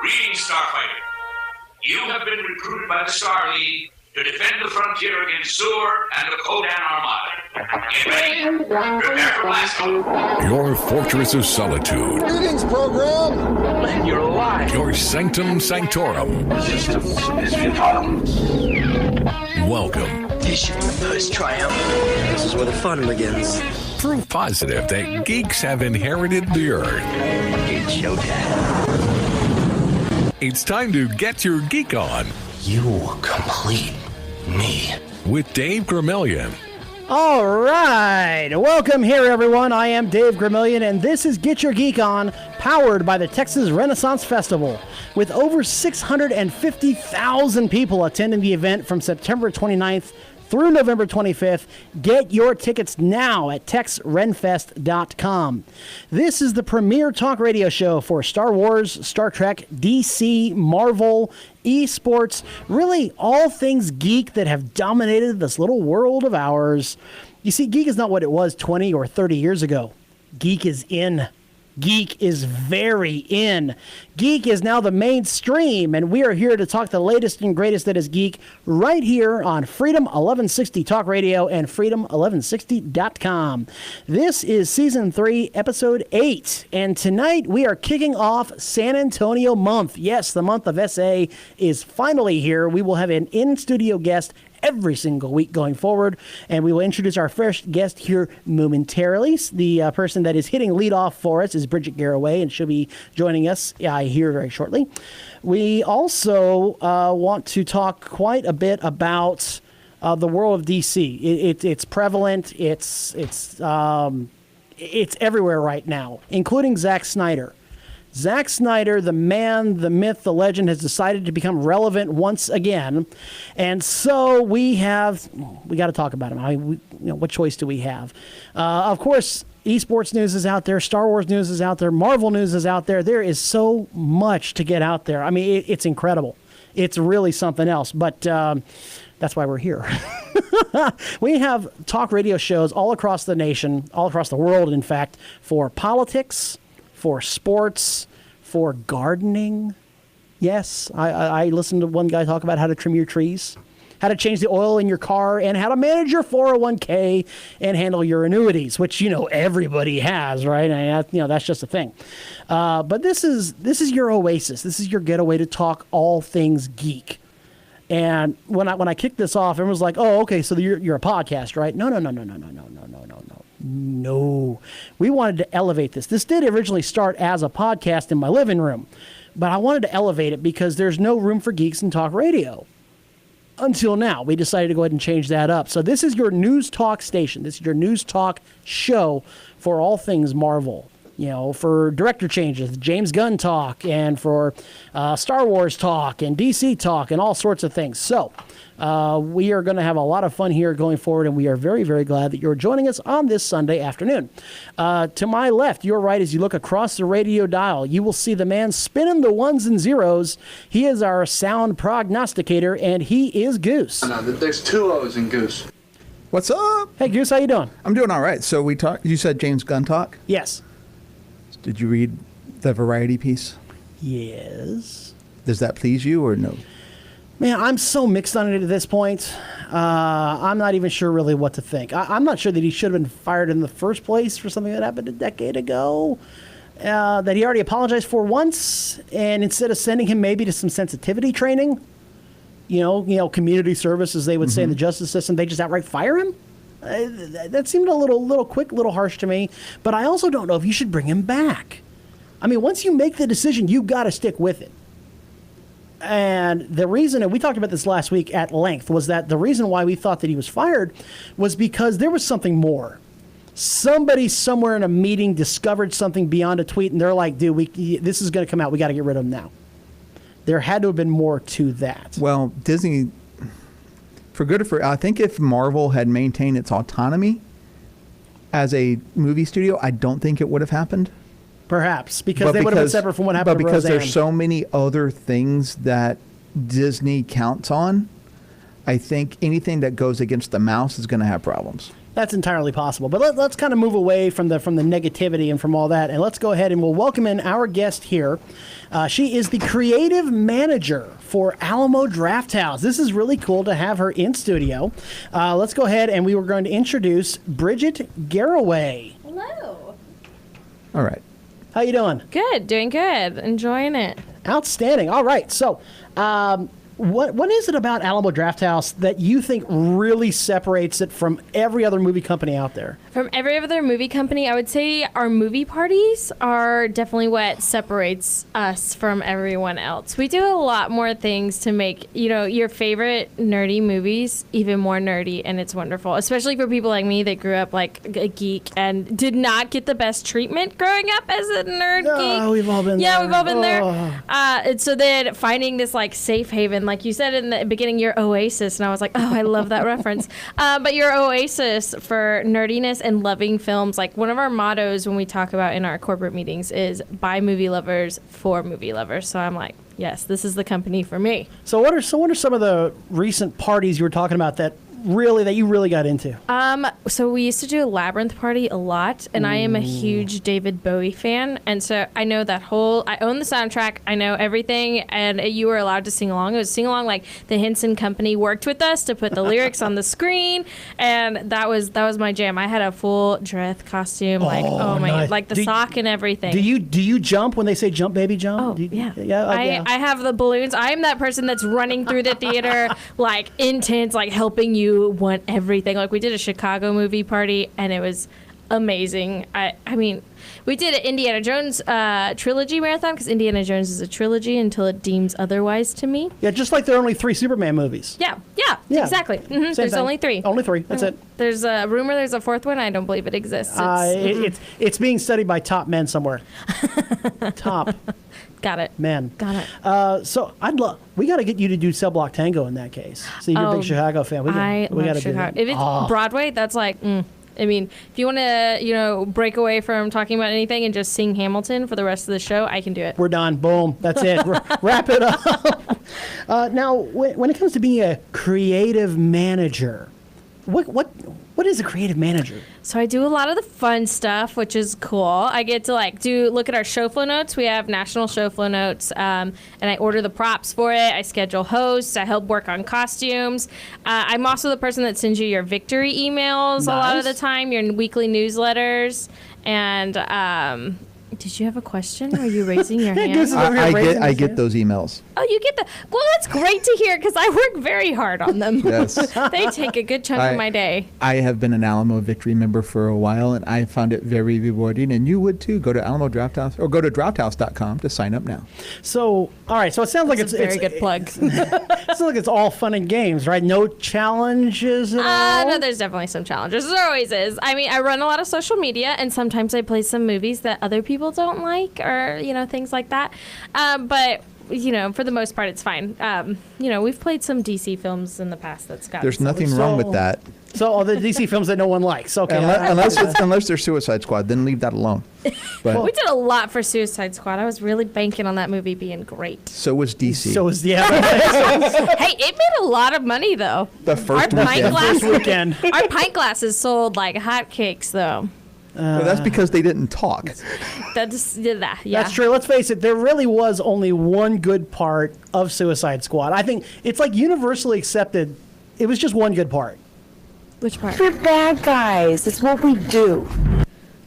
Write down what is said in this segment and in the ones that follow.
Greetings, Starfighter. You have been recruited by the Star League to defend the frontier against Zur and the Kodan Armada. Get ready. Prepare for blast off. Your fortress of solitude. Greetings, program. Man, you're alive. Your sanctum sanctorum. Systems misfit bottom. Welcome. Issue post triumph. This is where the fun begins. Proof positive that geeks have inherited the earth. It's showtime. It's time to get your geek on. You complete me. With Dave Gramillion. All right. Welcome here, everyone. I am Dave Gramillion, and this is Get Your Geek On, powered by the Texas Renaissance Festival. With over 650,000 people attending the event from September 29th through November 25th. Get your tickets now at texrenfest.com. This is the premier talk radio show for Star Wars, Star Trek, DC, Marvel, esports, really all things geek that have dominated this little world of ours. You see, geek is not what it was 20 or 30 years ago. Geek is in. Geek is very in. Geek is now the mainstream, and we are here to talk the latest and greatest that is geek right here on Freedom 1160 Talk Radio and freedom1160.com. This is Season 3, Episode 8, and tonight we are kicking off San Antonio month. Yes, the month of SA is finally here. We will have an in-studio guest every single week going forward, and we will introduce our first guest here momentarily. The person that is hitting lead off for us is Bridget Garraway, and she'll be joining us here very shortly. We also want to talk quite a bit about the world of DC. It's prevalent. It's everywhere right now, including Zack Snyder. Zack Snyder, the man, the myth, the legend, has decided to become relevant once again, and so we got to talk about him. What choice do we have? Of course, esports news is out there, Star Wars news is out there, Marvel news is out there. There is so much to get out there. I mean, it's incredible. It's really something else, but that's why we're here. We have talk radio shows all across the nation, all across the world, in fact, for politics, for sports, for gardening. Yes, I listened to one guy talk about how to trim your trees, how to change the oil in your car, and how to manage your 401k and handle your annuities, which, everybody has, right? And that's just a thing. But this is your oasis. This is your getaway to talk all things geek. And when I kicked this off, everyone was like, "Oh, okay, so you're a podcast, right?" No. No, we wanted to elevate this. This did originally start as a podcast in my living room, but I wanted to elevate it because there's no room for geeks in talk radio. Until now, we decided to go ahead and change that up. So this is your news talk station. This is your news talk show for all things Marvel. For director changes, James Gunn talk, and for Star Wars talk, and DC talk, and all sorts of things. So we are going to have a lot of fun here going forward, and we are very, very glad that you're joining us on this Sunday afternoon. To my left, your right, as you look across the radio dial, you will see the man spinning the ones and zeros. He is our sound prognosticator, and he is Goose. No, there's two O's in Goose. What's up? Hey, Goose, how you doing? I'm doing all right. So you said James Gunn talk? Yes. Did you read the Variety piece? Yes. Does that please you or no? Man, I'm so mixed on it at this point. I'm not even sure really what to think. I'm not sure that he should have been fired in the first place for something that happened a decade ago, that he already apologized for once, and instead of sending him maybe to some sensitivity training, community service, as they would say in the justice system, they just outright fire him? That seemed a little quick, a little harsh to me. But I also don't know if you should bring him back. I mean, once you make the decision, you've got to stick with it. And the reason, and we talked about this last week at length, was that the reason why we thought that he was fired was because there was something more. Somebody somewhere in a meeting discovered something beyond a tweet, and they're like, dude, this is going to come out. We got to get rid of him now. There had to have been more to that. Well, Disney... I think if Marvel had maintained its autonomy as a movie studio, I don't think it would have happened. Perhaps, because they would have been separate from what happened to Roseanne. But because there's so many other things that Disney counts on, I think anything that goes against the mouse is going to have problems. That's entirely possible. But let's kind of move away from the negativity and from all that, and let's go ahead and we'll welcome in our guest here. She is the creative manager for Alamo Drafthouse. This is really cool to have her in studio. Let's go ahead and we were going to introduce Bridget Garraway. Hello. All right. How you doing? Good, doing good. Enjoying it. Outstanding. All right. So, what is it about Alamo Drafthouse that you think really separates it from every other movie company out there? From every other movie company, I would say our movie parties are definitely what separates us from everyone else. We do a lot more things to make, your favorite nerdy movies even more nerdy, and it's wonderful, especially for people like me that grew up like a geek and did not get the best treatment growing up as a nerd geek. We've all been there. Yeah, we've all been there. And so then finding this like safe haven, like you said in the beginning, your oasis, and I was like, oh, I love that reference. But your oasis for nerdiness and loving films, like one of our mottos when we talk about in our corporate meetings is by movie lovers for movie lovers. So I'm like, yes, this is the company for me. So what are some of the recent parties you were talking about that you really got into? So we used to do a Labyrinth party a lot, and I am a huge David Bowie fan, and so I know I own the soundtrack, I know everything, and you were allowed to sing along. It was sing along, like the Henson Company worked with us to put the lyrics on the screen, and that was my jam. I had a full dress costume, my nice. God, like the sock and everything. Do you jump when they say jump, baby, jump? Oh, Yeah. I have the balloons. I am that person that's running through the theater, like intense, like helping you want everything. Like we did a Chicago movie party and it was amazing. I mean, we did an Indiana Jones trilogy marathon because Indiana Jones is a trilogy until it deems otherwise to me. Yeah, just like there are only 3 Superman movies. Yeah, exactly. Same There's thing. only 3. Only 3. That's it. There's a rumor there's a 4th one. I don't believe it exists. It's being studied by top men somewhere. Top. Got it. Men. Got it. So we got to get you to do Cell Block Tango in that case. See, you're a big Chicago fan. We love got to do Chicago. that. If it's Broadway, that's like. I mean, if you want to, break away from talking about anything and just sing Hamilton for the rest of the show, I can do it. We're done. Boom. That's it. Wrap it up. Now, when it comes to being a creative manager, what is a creative manager? So I do a lot of the fun stuff, which is cool. I get to look at our show flow notes. We have national show flow notes, and I order the props for it. I schedule hosts. I help work on costumes. I'm also the person that sends you your victory emails a lot of the time, your weekly newsletters, and did you have a question? Are you raising your hand? I get those emails. Oh, you get the. Well, that's great to hear because I work very hard on them. Yes. They take a good chunk of my day. I have been an Alamo Victory member for a while, and I found it very rewarding, and you would too. Go to Alamo Drafthouse or go to drafthouse.com to sign up now. So, all right. So it sounds like it's a very good plug. It sounds like it's all fun and games, right? No challenges at all? No, there's definitely some challenges. There always is. I mean, I run a lot of social media, and sometimes I play some movies that other people don't like or, things like that. But, for the most part, it's fine. We've played some DC films in the past that's got. There's nothing wrong with that. So all the DC films that no one likes. Okay. Unless they're Suicide Squad, then leave that alone. But we did a lot for Suicide Squad. I was really banking on that movie being great. So was DC. Hey, it made a lot of money though. The first weekend. Our pint glasses sold like hotcakes though. Well, that's because they didn't talk. That's true. Let's face it, there really was only one good part of Suicide Squad. I think it's like universally accepted. It was just one good part. Which part? We're bad guys. It's what we do.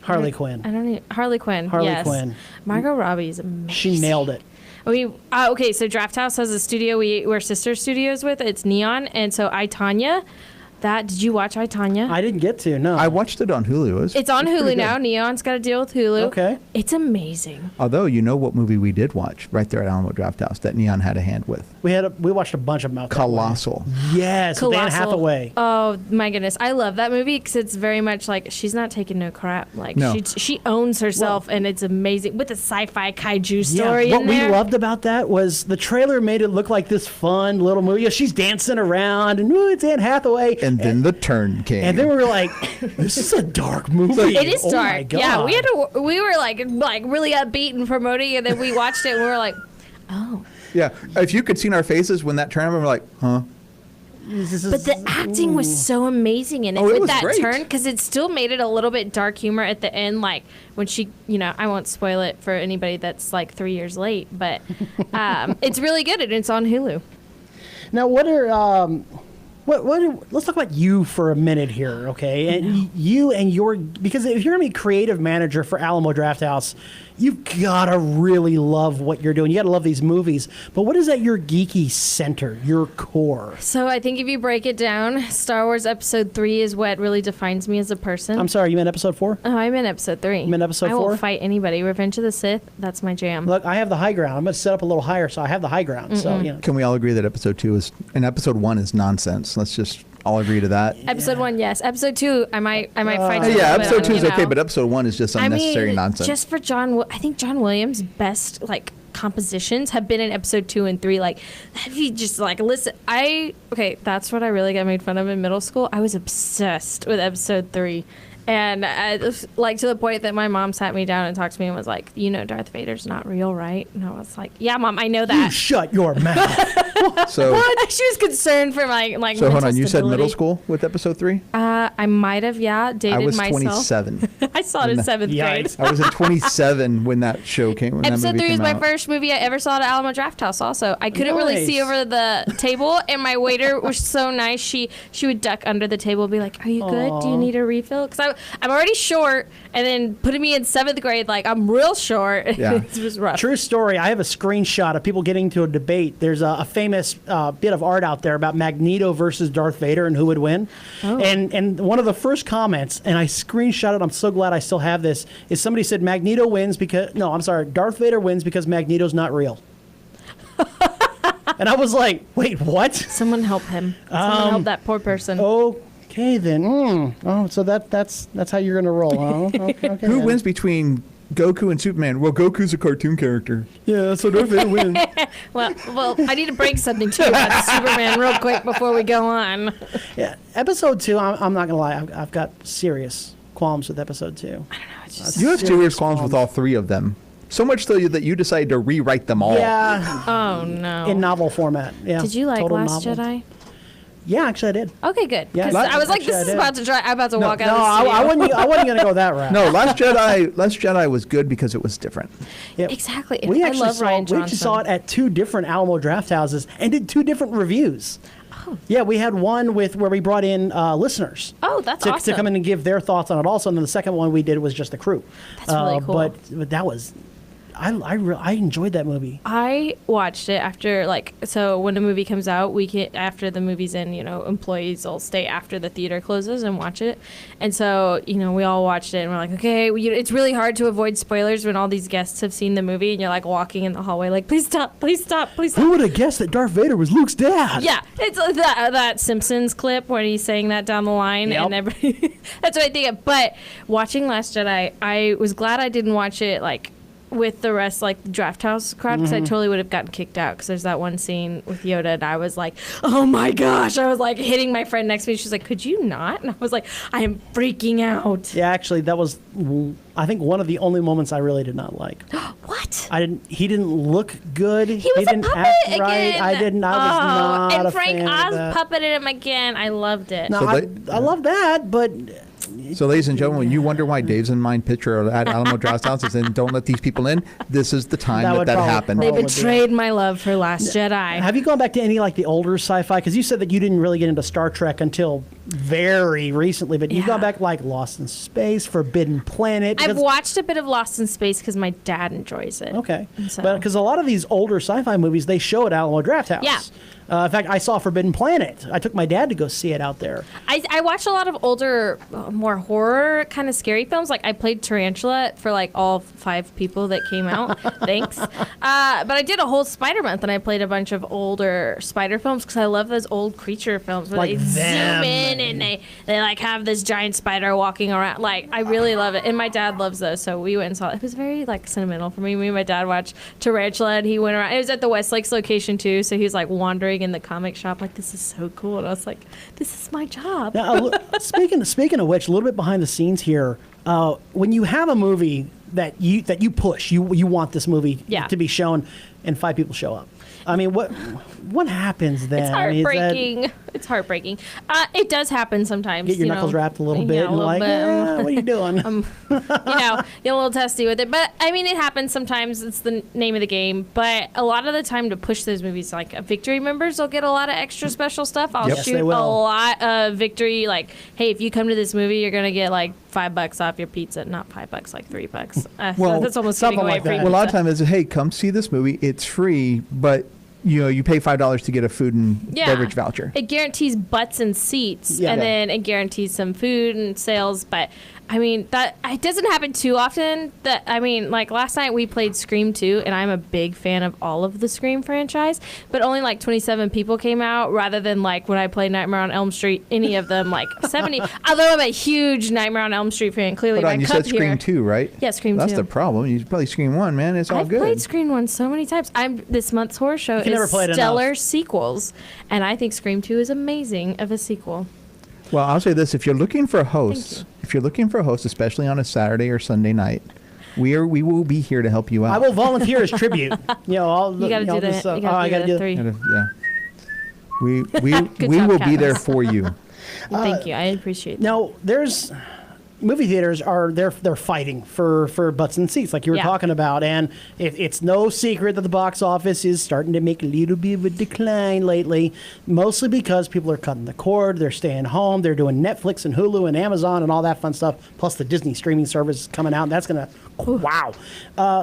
Harley Quinn. Harley Quinn. Yes. Quinn. Margot Robbie is amazing. She nailed it. Okay, so Drafthouse has a studio we're sister studios with. It's Neon, and so I, Tanya. Did you watch I, Tanya? I didn't get to, no. I watched it on Hulu. It's on Hulu now. Neon's got a deal with Hulu. Okay. It's amazing. Although, you know what movie we did watch right there at Alamo Drafthouse that Neon had a hand with? We watched a bunch of them out there. Colossal. Yes, with Anne Hathaway. Oh, my goodness. I love that movie because it's very much like she's not taking no crap. Like, no. she owns herself, and it's amazing. With the sci-fi kaiju story what in there. we loved about that was the trailer made it look like this fun little movie. She's dancing around, and it's Anne Hathaway. And then the turn came. And then we were like, this is a dark movie. It is dark. My God. Yeah, we were like really upbeat and promoting, and then we watched it and we were like, oh. Yeah, if you could see our faces when that turned, we were like, huh? But the acting was so amazing in it, it with was that great. turn, because it still made it a little bit dark humor at the end, like when she, I won't spoil it for anybody that's like 3 years late, but it's really good and it's on Hulu. Now, let's talk about you for a minute here, okay? And you and because if you're gonna be creative manager for Alamo Drafthouse, you've gotta really love what you're doing. You gotta love these movies. But what is at your geeky center, your core? So I think if you break it down, Star Wars Episode 3 is what really defines me as a person. I'm sorry, you meant episode 4? Oh, I'm in Episode 3. You meant episode 4? I won't fight anybody. Revenge of the Sith, that's my jam. Look, I have the high ground. I'm gonna set up a little higher, so I have the high ground. So Can we all agree that episode 2 and episode 1 is nonsense? Let's just all agree to that. Episode 1, yes. Episode 2, I might fight you. Yeah, but, episode 2 is okay, know. but episode 1 is just unnecessary nonsense. Just for I think John Williams' best compositions have been in episode 2 and 3. Like, if you just listen, that's what I really got made fun of in middle school. I was obsessed with episode 3. And to the point that my mom sat me down and talked to me and was like, Darth Vader's not real, right? And I was like, yeah, Mom, I know you that. shut your mouth. So She was concerned for my So hold on, you said stability. middle school with episode 3? I might have, dated I was myself. 27. I saw it in 7th grade. Yikes. I was in 27 when that show came. When Episode that movie 3 came was my out. first movie I ever saw at Alamo Drafthouse. Also, I couldn't really see Nice. over the table, and my waiter was so nice. She would duck under the table and be like, "Are you good? Do you need a refill?" Because I'm already short, and then putting me in 7th grade, I'm real short. Yeah. It was rough. True story. I have a screenshot of people getting into a debate. There's a famous bit of art out there about Magneto versus Darth Vader and who would win. Oh. And one of the first comments, and I screenshot it, I'm so glad I still have this, is somebody said Magneto wins because, no, I'm sorry, Darth Vader wins because Magneto's not real. And I was like, wait, what? Someone help him. Someone help that poor person. Okay, then. Oh, so that's how you're going to roll, huh? Okay, Who then. wins between Goku and Superman? Well, Goku's a cartoon character. Yeah, so Darth Vader wins. Well, I need to bring something to you about Superman real quick before we go on. Yeah, episode 2, I'm not going to lie, I've got serious qualms with episode 2. You have serious qualms with all 3 of them. So much so that you decided to rewrite them all. Yeah. Oh, no. In novel format. Yeah. Did you like Total Last novel. Jedi? Yeah, actually, I did. Okay, good. Yeah, 'Cause I was like, actually, this I is did. about to walk No, out of the studio. I wasn't going to go that route. No, Last Jedi was good because it was different. Yeah. Exactly. We I actually love saw, Ryan we actually saw it Johnson. at 2 different Alamo Drafthouses and did 2 different reviews. Oh. Yeah, we had one where we brought in listeners. Oh, that's to awesome. come in and give their thoughts on it also. And then the second one we did was just the crew. That's really cool. But that was... I enjoyed that movie. I watched it after, so when a movie comes out, after the movie's in, employees will stay after the theater closes and watch it. And so, we all watched it and we're like, okay, it's really hard to avoid spoilers when all these guests have seen the movie and you're walking in the hallway please stop, please stop, please stop. Who would have guessed that Darth Vader was Luke's dad? Yeah, it's that Simpsons clip when he's saying that down the line, Yep. and everybody. That's what I think of. But watching Last Jedi, I was glad I didn't watch it with the rest, the Drafthouse crowd, because I totally would have gotten kicked out. Because there's that one scene with Yoda, and I was like, oh my gosh! I was hitting my friend next to me. She's like, could you not? And I was like, I am freaking out. Yeah, actually, that was, I think, one of the only moments I really did not like. What? He didn't look good. He was didn't a puppet act right. again. I was not and a Frank fan Oz of that. puppeted him again. I loved it. No, So I love that, but So, ladies and gentlemen, when you wonder why Dave's in mind picture at Alamo Drafthouse is saying, don't let these people in, this is the time That would that probably- happened. They probably betrayed my love for Last Jedi. have you gone back to any the older sci-fi? Because you said that you didn't really get into Star Trek until very recently, but you've Yeah. gone back Lost in Space, Forbidden Planet. I've because- watched a bit of Lost in Space because my dad enjoys it. Okay, So- but because a lot of these older sci-fi movies they show at Alamo Drafthouse. Yeah. In fact, I saw Forbidden Planet. I took my dad to go see it out there. I watched a lot of older, more horror kind of scary films. I played Tarantula for all 5 people that came out. Thanks. But I did a whole Spider Month and I played a bunch of older spider films because I love those old creature films where Like they them. zoom in and they have this giant spider walking around. I really love it. And my dad loves those. So we went and saw it. It was very sentimental for me. Me and my dad watched Tarantula and he went around. It was at the West Lakes location too. So he was wandering in the comic shop this is so cool. And I was like, this is my job. Now, speaking of which, a little bit behind the scenes here. When you have a movie that you push, you want this movie Yeah. to be shown, and 5 people show up. I mean, what happens then? It's I mean, is that- heartbreaking. It's heartbreaking. It does happen sometimes. Get your knuckles wrapped a little bit and like, what are you doing? Get a little testy with it. But I mean, it happens sometimes. It's the name of the game. But a lot of the time to push those movies, like Victory members will get a lot of extra special stuff. I'll Yes, shoot they a will. lot of Victory. Like, hey, if you come to this movie, you're going to get like $5 off your pizza. Not $5, like $3. Well, that's almost something giving away like free that. Well, a lot of pizza. times is, hey, come see this movie. It's free, but you pay $5 to get a food and beverage voucher. It guarantees butts and seats, Yeah. and then it guarantees some food and sales. But I mean, that it doesn't happen too often. That I mean, like last night we played Scream 2, and I'm a big fan of all of the Scream franchise. But only like 27 people came out, rather than like when I played Nightmare on Elm Street, any of them like 70. Although I'm a huge Nightmare on Elm Street fan, clearly Hold my on, you cup said Scream here. 2, right? Yeah, Scream That's 2. the problem. You play Scream 1, man. It's all I've good. played Scream 1 so many times. This month's horror show can never is play it stellar enough. sequels, and I think Scream 2 is amazing of a sequel. Well, I'll say this: if you're looking for a Thank you. host, especially on a Saturday or Sunday night, we will be here to help you out. I will volunteer as tribute. I'll, You got to do just, that. You I got gotta to do do the 3. Yeah. We Good we job, will be there Katniss. for you. Thank you. I appreciate that. Now, there's movie theaters they're fighting for butts and seats, like you were Yeah. talking about, and it's no secret that the box office is starting to make a little bit of a decline lately, mostly because people are cutting the cord, they're staying home, they're doing Netflix and Hulu and Amazon and all that fun stuff, plus the Disney streaming service is coming out, and that's gonna wow.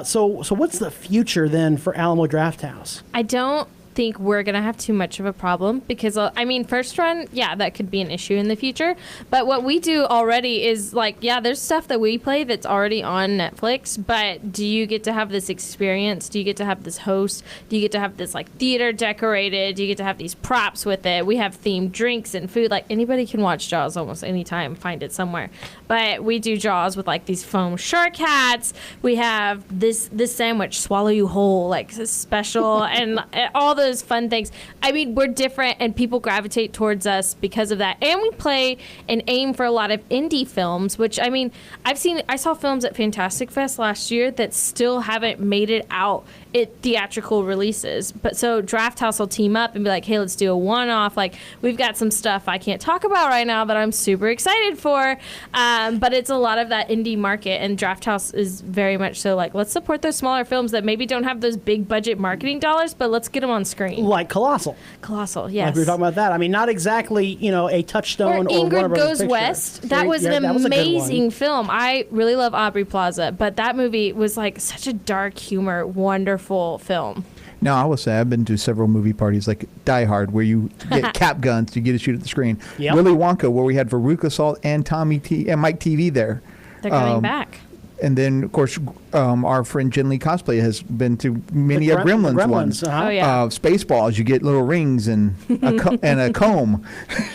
So what's the future then for Alamo Drafthouse? I don't think we're going to have too much of a problem because, I mean, first run, yeah, that could be an issue in the future. But what we do already is like, yeah, there's stuff that we play that's already on Netflix, but do you get to have this experience? Do you get to have this host? Do you get to have this like theater decorated? Do you get to have these props with it? We have themed drinks and food. Like anybody can watch Jaws almost anytime, find it somewhere. But we do Jaws with like these foam shark hats. We have this sandwich, swallow you whole, like special, and all those fun things. I mean, we're different, and people gravitate towards us because of that. And we play and aim for a lot of indie films, which I mean, I saw films at Fantastic Fest last year that still haven't made it out at theatrical releases. But so Drafthouse will team up and be like, hey, let's do a one-off. Like, we've got some stuff I can't talk about right now that I'm super excited for. But it's a lot of that indie market, and Drafthouse is very much so like, let's support those smaller films that maybe don't have those big budget marketing dollars, but let's get them on screen. Like Colossal. Colossal, yes. Like we were talking about that. I mean, not exactly, a touchstone Or or Warner Ingrid Brothers Goes picture. West. That was an that was a good one. amazing film. I really love Aubrey Plaza, but that movie was like such a dark humor, wonderful film. Now, I will say I've been to several movie parties like Die Hard, where you get cap guns, you get to shoot at the screen. Yep. Willy Wonka, where we had Veruca Salt and Mike TV there. They're coming back. And then, of course, our friend Jen Lee Cosplay has been to many The a Gremlins, Gremlins, ones. uh-huh. Oh, yeah. Spaceballs, you get little rings and a comb.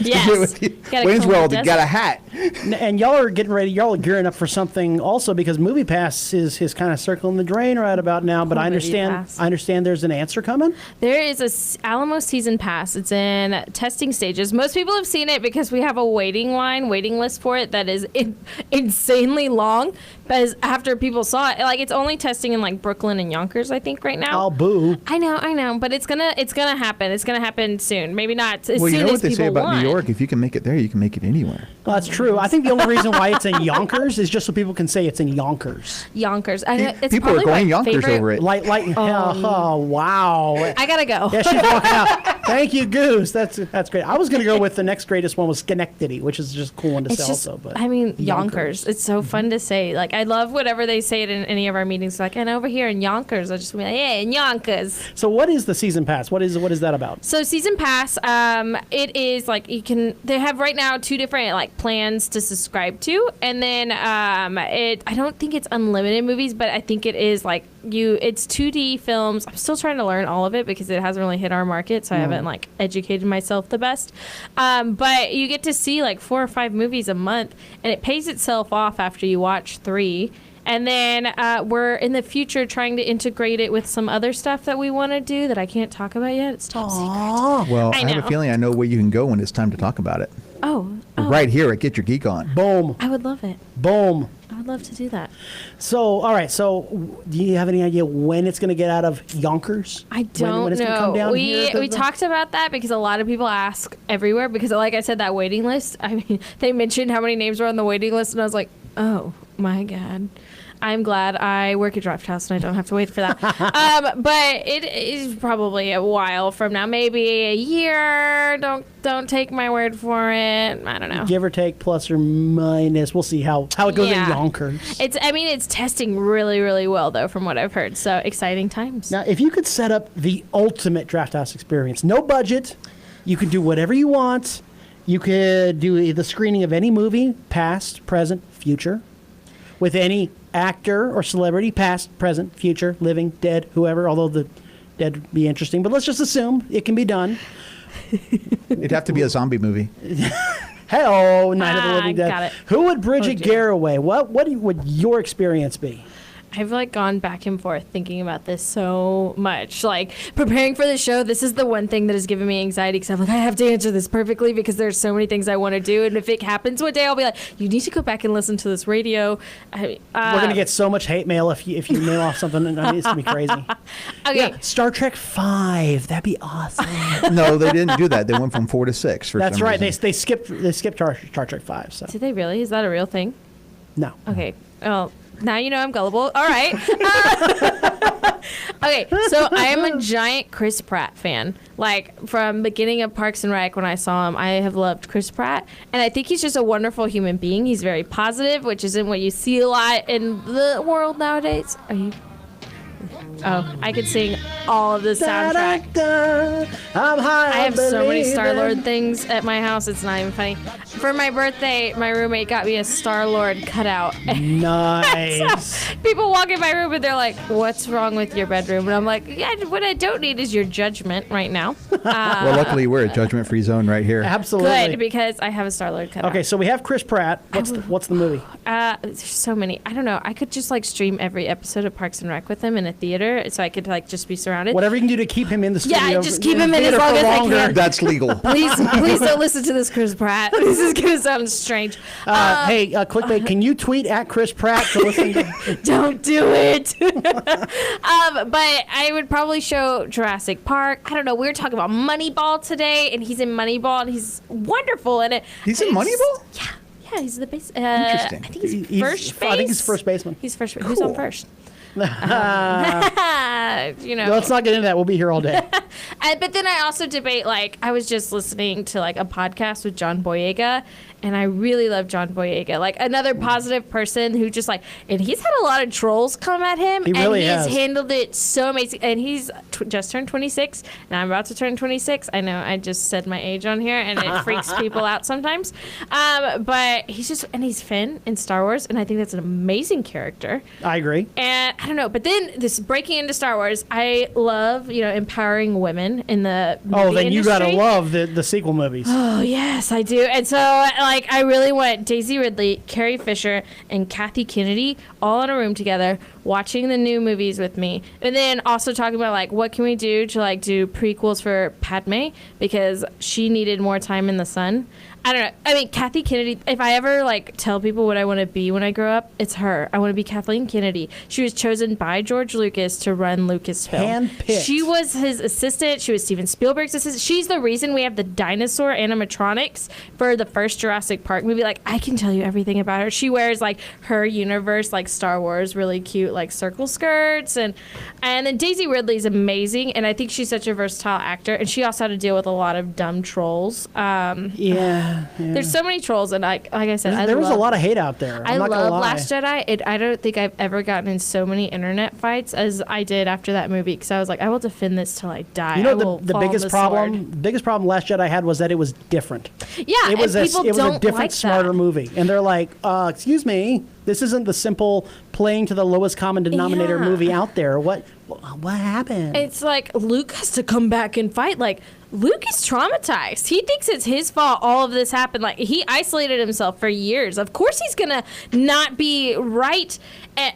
Yes. Gotta Wayne's comb the World, you got desert. a hat. And y'all are getting ready. Y'all are gearing up for something also because Movie Pass is kind of circling the drain right about now. But I Movie understand Pass. There's an answer coming. There is a Alamo season pass. It's in testing stages. Most people have seen it because we have a waiting list for it that is insanely long. Because after people saw it, like it's only testing in like Brooklyn and Yonkers, I think, right now. Oh, boo. I know, but it's gonna happen. It's gonna happen soon. Maybe not as Well, you soon know as what they say people about want. New York? If you can make it there, you can make it anywhere. Well, that's true. I think the only reason why it's in Yonkers is just so people can say it's in Yonkers. Yonkers. I know, it's People are probably my going Yonkers favorite. over it. Oh, wow. I gotta go. Yeah, she's walking out. Thank you, Goose. That's great. I was going to go with the next greatest one was Schenectady, which is just a cool one to It's say just, also. But I mean, Yonkers. It's so fun to say. Like, I love whatever they say it in any of our meetings. Like, and over here in Yonkers, I just be like, hey, in Yonkers. So what is the season pass? What is that about? So season pass, it is like they have right now 2 different like plans to subscribe to, and then I don't think it's unlimited movies, but I think it is like it's 2D films. I'm still trying to learn all of it because it hasn't really hit our market, so I haven't like educated myself the best. But you get to see like 4 or 5 movies a month, and it pays itself off after you watch 3. And then we're in the future trying to integrate it with some other stuff that we want to do that I can't talk about yet. It's top secret. Well, I I have know. a feeling I know where you can go when it's time to talk about it. Oh, Right here at Get Your Geek On. Boom. I would love it. Boom. I would I'd love to do that. So, all right. So, do you have any idea when it's going to get out of Yonkers? I don't when it's gonna come know. down We here? talked about that because a lot of people ask everywhere because, like I said, that waiting list. I mean, they mentioned how many names were on the waiting list, and I was like, oh my God. I'm glad I work at Drafthouse and I don't have to wait for that. But it is probably a while from now, maybe a year. Don't take my word for it. I don't know. Give or take, plus or minus. We'll see how it goes in Yonkers. It's testing really, really well though, from what I've heard. So exciting times. Now, if you could set up the ultimate Drafthouse experience, no budget, you could do whatever you want. You could do the screening of any movie, past, present, future, with any actor or celebrity, past, present, future, living, dead, whoever, although the dead would be interesting. But let's just assume it can be done. It'd have to be a zombie movie. Hello, Night of the Living Dead. got it. Who would Bridget Garraway? What would your experience be? I've like gone back and forth thinking about this so much. Like preparing for the show, this is the one thing that has given me anxiety because I'm like, I have to answer this perfectly because there's so many things I want to do. And if it happens one day, I'll be like, you need to go back and listen to this radio. We're gonna get so much hate mail if you nail off something. It's gonna be crazy. Okay. Yeah, Star Trek V. That'd be awesome. No, they didn't do that. They went from 4 to 6. That's some right. reason. They skipped Star Trek V. So Did they really? Is that a real thing? no. Okay. Well, now you know I'm gullible. All right. Okay, so I am a giant Chris Pratt fan. Like, from beginning of Parks and Rec, when I saw him, I have loved Chris Pratt. And I think he's just a wonderful human being. He's very positive, which isn't what you see a lot in the world nowadays. Are you... Oh, I could sing all of the soundtrack. I'm high. I have so many Star-Lord things at my house, it's not even funny. For my birthday, my roommate got me a Star-Lord cutout. Nice. People walk in my room and they're like, what's wrong with your bedroom? And I'm like, yeah, what I don't need is your judgment right now. Well, luckily, we're a judgment-free zone right here. Absolutely. Good, because I have a Star-Lord cutout. Okay, so we have Chris Pratt. What's the movie? There's so many. I don't know. I could just like stream every episode of Parks and Rec with him in a theater so I could like just be surrounded. Whatever you can do to keep him in the studio. Yeah, just keep him in as theater long for as I longer. can. That's legal. Please don't listen to this, Chris Pratt. This is going to sound strange. Hey, clickbait, can you tweet at Chris Pratt to listen to... Don't do it. But I would probably show Jurassic Park. I don't know. We were talking about Moneyball today, and he's in Moneyball, and he's wonderful in it. He's in Moneyball? Yeah, he's the base. Interesting. I think he's first base. I think he's first baseman. He's first. Who's on first? You know. Let's not get into that. We'll be here all day. But then I also debate, like, I was just listening to, like, a podcast with John Boyega, and I really love John Boyega. Like, another positive person who just, like, and he's had a lot of trolls come at him. He really and has. he's handled it so amazing. And he's just turned 26, and I'm about to turn 26. I know I just said my age on here, and it freaks people out sometimes. But he's just, and he's Finn in Star Wars, and I think that's an amazing character. I agree. And I don't know, but then this breaking into Star Wars, I love, empowering women in the movie then you gotta industry. love the sequel movies. Oh, yes, I do. And so, like, I really want Daisy Ridley, Carrie Fisher, and Kathy Kennedy all in a room together watching the new movies with me. And then also talking about, like, what can we do to, like, do prequels for Padme because she needed more time in the sun. I don't know. I mean, Kathy Kennedy, if I ever, like, tell people what I want to be when I grow up, it's her. I want to be Kathleen Kennedy. She was chosen by George Lucas to run Lucasfilm. Handpicked. She was his assistant. She was Steven Spielberg's assistant. She's the reason we have the dinosaur animatronics for the first Jurassic Park movie. Like, I can tell you everything about her. She wears, like, her universe, like, Star Wars, really cute, like, circle skirts. And then Daisy Ridley's amazing, and I think she's such a versatile actor. And she also had to deal with a lot of dumb trolls. Yeah. There's so many trolls, and like I said, there was a lot of hate out there. I I'm not gonna love lie. Last Jedi. I don't think I've ever gotten in so many internet fights as I did after that movie because I was like, I will defend this till I die. You know, I will the fall on biggest the problem, sword. the biggest problem Last Jedi had was that it was different. Yeah, It was and people don't a different, like smarter that. movie, and they're like, "Excuse me, this isn't the simple playing to the lowest common denominator Yeah. movie out there. What happened?" It's like Luke has to come back and fight. Like, Luke is traumatized. He thinks it's his fault all of this happened. Like, he isolated himself for years. Of course he's going to not be right. And,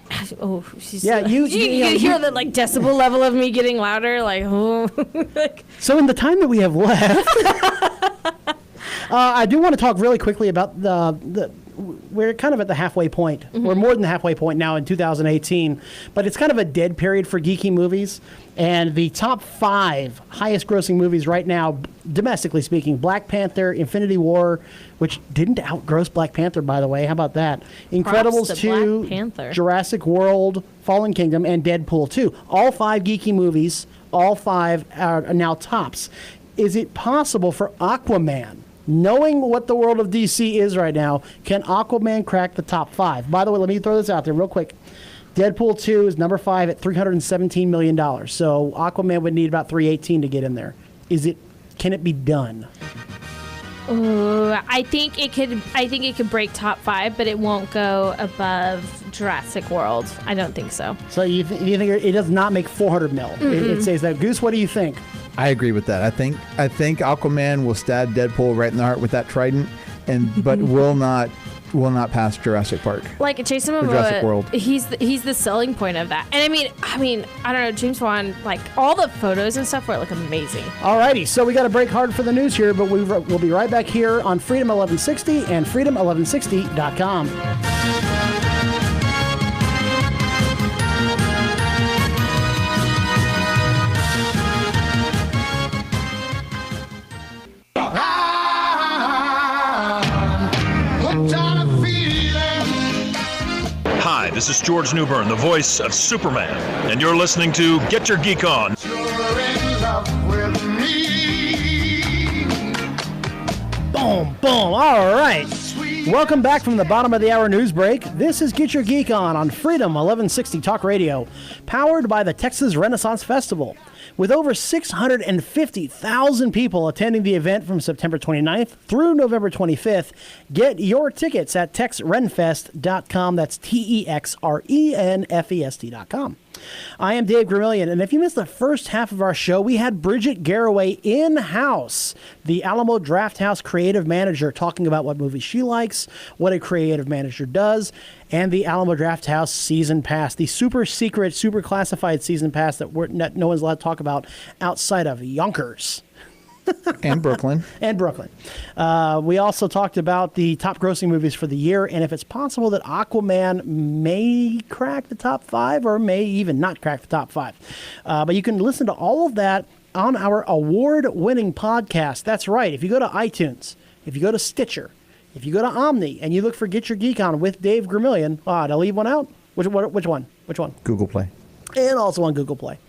Yeah, you hear the, like, decibel level of me getting louder. Like, oh. Like, So in the time that we have left, I do want to talk really quickly about we're kind of at the halfway point. We're more than the halfway point now in 2018, but it's kind of a dead period for geeky movies. And the top 5 highest grossing movies right now, domestically speaking, Black Panther, Infinity War, which didn't outgross Black Panther, by the way. How about that? Incredibles 2, Jurassic World, Fallen Kingdom, and Deadpool 2. All 5 geeky movies, all 5 are now tops. Is it possible for Aquaman, knowing what the world of DC is right now, can Aquaman crack the top 5? By the way, let me throw this out there real quick. Deadpool 2 is number 5 at $317 million. So Aquaman would need about $318 to get in there. Can it be done? I think it could break top 5, but it won't go above Jurassic World. I don't think so. So you think it does not make 400 mil? It says that. Goose, what do you think? I agree with that. I think Aquaman will stab Deadpool right in the heart with that trident, but will not pass Jurassic Park. Like Jason Momoa, Jurassic World. He's the selling point of that. And I mean, I don't know, James Wan, like all the photos and stuff were like amazing. Alrighty, so we got to break hard for the news here, but we'll be right back here on Freedom 1160 and freedom1160.com. Hi, this is George Newbern, the voice of Superman, and you're listening to Get Your Geek On. Boom, boom. All right. Welcome back from the bottom of the hour news break. This is Get Your Geek On Freedom 1160 Talk Radio, powered by the Texas Renaissance Festival. With over 650,000 people attending the event from September 29th through November 25th, get your tickets at texrenfest.com. That's TEXRENFEST.com. I am Dave Gramillion, and if you missed the first half of our show, we had Bridget Garraway in-house, the Alamo Drafthouse creative manager, talking about what movies she likes, what a creative manager does, and the Alamo Drafthouse season pass, the super secret, super classified season pass that no one's allowed to talk about outside of Yonkers. And Brooklyn. We also talked about the top grossing movies for the year, and if it's possible that Aquaman may crack the top 5 or may even not crack the top 5. But you can listen to all of that on our award-winning podcast. That's right. If you go to iTunes, if you go to Stitcher, if you go to Omni, and you look for Get Your Geek On with Dave Gramillion, did I leave one out? Which one? Google Play. And also on Google Play.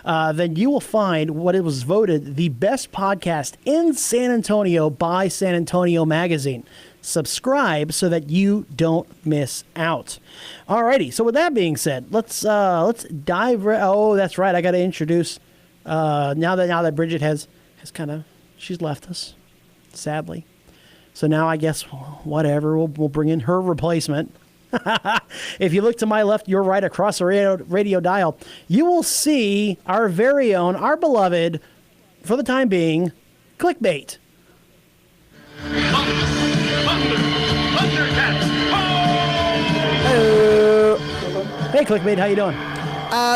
Then you will find what it was voted the best podcast in San Antonio by San Antonio Magazine. Subscribe so that you don't miss out. Alrighty, so with that being said, let's dive. Oh, that's right. I got to introduce. Now that Bridget has kind of, she's left us, sadly. So now I guess whatever, we'll bring in her replacement. If you look to my left, your right, across the radio dial, you will see our very own, our beloved, for the time being, Clickbait. Hey, Clickbait, how you doing?